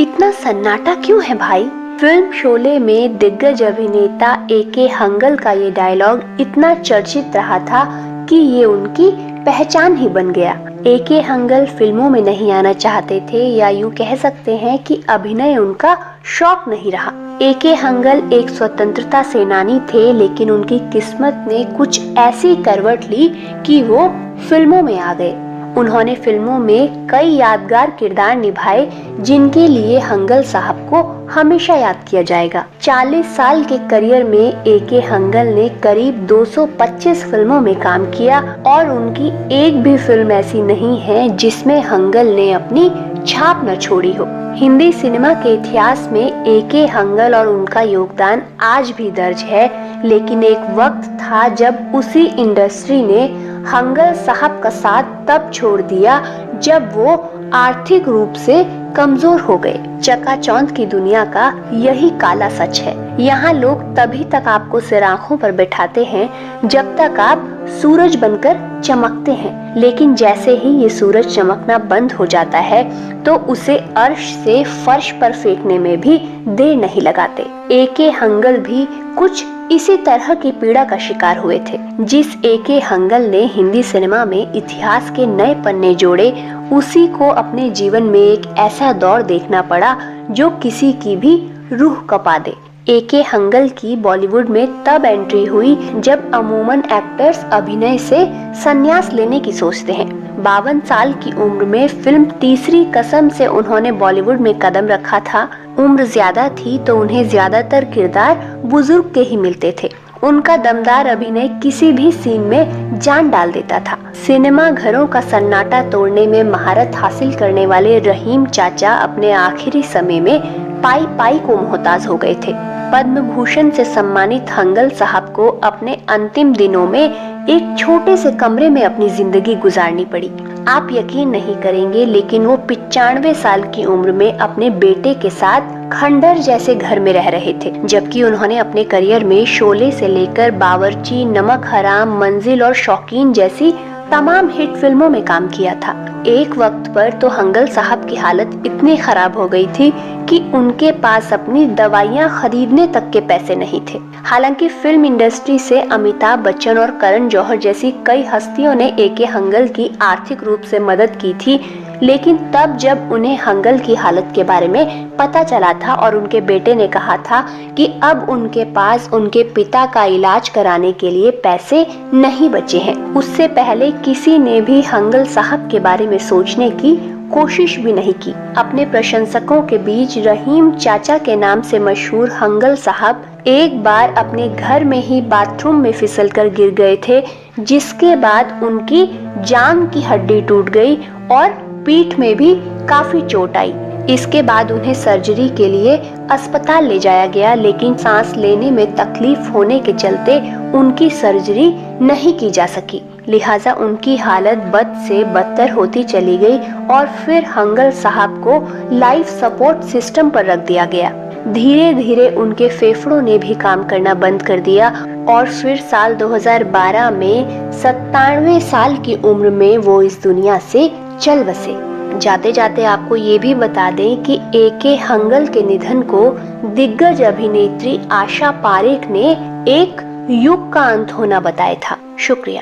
इतना सन्नाटा क्यों है भाई? फिल्म शोले में दिग्गज अभिनेता ए.के. हंगल का ये डायलॉग इतना चर्चित रहा था कि ये उनकी पहचान ही बन गया। ए.के. हंगल फिल्मों में नहीं आना चाहते थे, या यूँ कह सकते हैं कि अभिनय उनका शौक नहीं रहा। ए.के. हंगल एक स्वतंत्रता सेनानी थे, लेकिन उनकी किस्मत ने कुछ ऐसी करवट ली कि वो फिल्मों में आ गए। उन्होंने फिल्मों में कई यादगार किरदार निभाए, जिनके लिए हंगल साहब को हमेशा याद किया जाएगा। 40 साल के करियर में ए.के. हंगल ने करीब 225 फिल्मों में काम किया और उनकी एक भी फिल्म ऐसी नहीं है जिसमें हंगल ने अपनी छाप न छोड़ी हो। हिंदी सिनेमा के इतिहास में ए.के. हंगल और उनका योगदान आज भी दर्ज है, लेकिन एक वक्त था जब उसी इंडस्ट्री ने हंगल साहब का साथ तब छोड़ दिया जब वो आर्थिक रूप से कमजोर हो गए। चकाचौंध की दुनिया का यही काला सच है। यहाँ लोग तभी तक आपको सिर आंखों पर बैठाते हैं जब तक आप सूरज बनकर चमकते हैं, लेकिन जैसे ही ये सूरज चमकना बंद हो जाता है तो उसे अर्श से फर्श पर फेंकने में भी देर नहीं लगाते। ए.के. हंगल भी कुछ इसी तरह की पीड़ा का शिकार हुए थे। जिस ए.के. हंगल ने हिंदी सिनेमा में इतिहास के नए पन्ने जोड़े, उसी को अपने जीवन में एक ऐसा दौर देखना पड़ा जो किसी की भी रूह कपा दे। ए.के. हंगल की बॉलीवुड में तब एंट्री हुई जब अमूमन एक्टर्स अभिनय से संन्यास लेने की सोचते हैं। 52 साल की उम्र में फिल्म तीसरी कसम से उन्होंने बॉलीवुड में कदम रखा था। उम्र ज्यादा थी तो उन्हें ज्यादातर किरदार बुजुर्ग के ही मिलते थे। उनका दमदार अभिनय किसी भी सीन में जान डाल देता था। सिनेमा घरों का सन्नाटा तोड़ने में महारत हासिल करने वाले रहीम चाचा अपने आखिरी समय में पाई पाई को मोहताज हो गए थे। पद्म भूषण से सम्मानित हंगल साहब को अपने अंतिम दिनों में एक छोटे से कमरे में अपनी जिंदगी गुजारनी पड़ी। आप यकीन नहीं करेंगे, लेकिन वो 95 साल की उम्र में अपने बेटे के साथ खंडहर जैसे घर में रह रहे थे, जबकि उन्होंने अपने करियर में शोले से लेकर बावर्ची, नमक हराम, मंजिल और शौकीन जैसी तमाम हिट फिल्मों में काम किया था। एक वक्त पर तो हंगल साहब की हालत इतनी खराब हो गई थी कि उनके पास अपनी दवाइयां खरीदने तक के पैसे नहीं थे। हालांकि फिल्म इंडस्ट्री से अमिताभ बच्चन और करण जौहर जैसी कई हस्तियों ने ए.के. हंगल की आर्थिक रूप से मदद की थी, लेकिन तब जब उन्हें हंगल की हालत के बारे में पता चला था और उनके बेटे ने कहा था कि अब उनके पास उनके पिता का इलाज कराने के लिए पैसे नहीं बचे हैं, उससे पहले किसी ने भी हंगल साहब के बारे में सोचने की कोशिश भी नहीं की। अपने प्रशंसकों के बीच रहीम चाचा के नाम से मशहूर हंगल साहब एक बार अपने घर में ही बाथरूम में फिसलकर गिर गए थे, जिसके बाद उनकी जांघ की हड्डी टूट गई और पीठ में भी काफी चोट आई। इसके बाद उन्हें सर्जरी के लिए अस्पताल ले जाया गया, लेकिन सांस लेने में तकलीफ होने के चलते उनकी सर्जरी नहीं की जा सकी। लिहाजा उनकी हालत बद से बदतर होती चली गई और फिर हंगल साहब को लाइफ सपोर्ट सिस्टम पर रख दिया गया। धीरे धीरे उनके फेफड़ों ने भी काम करना बंद कर दिया और फिर साल 2012 में 97 साल की उम्र में वो इस दुनिया से चल बसे। जाते जाते आपको ये भी बता दें कि ए.के. हंगल के निधन को दिग्गज अभिनेत्री आशा पारेख ने एक युग का अंत होना बताया था। शुक्रिया।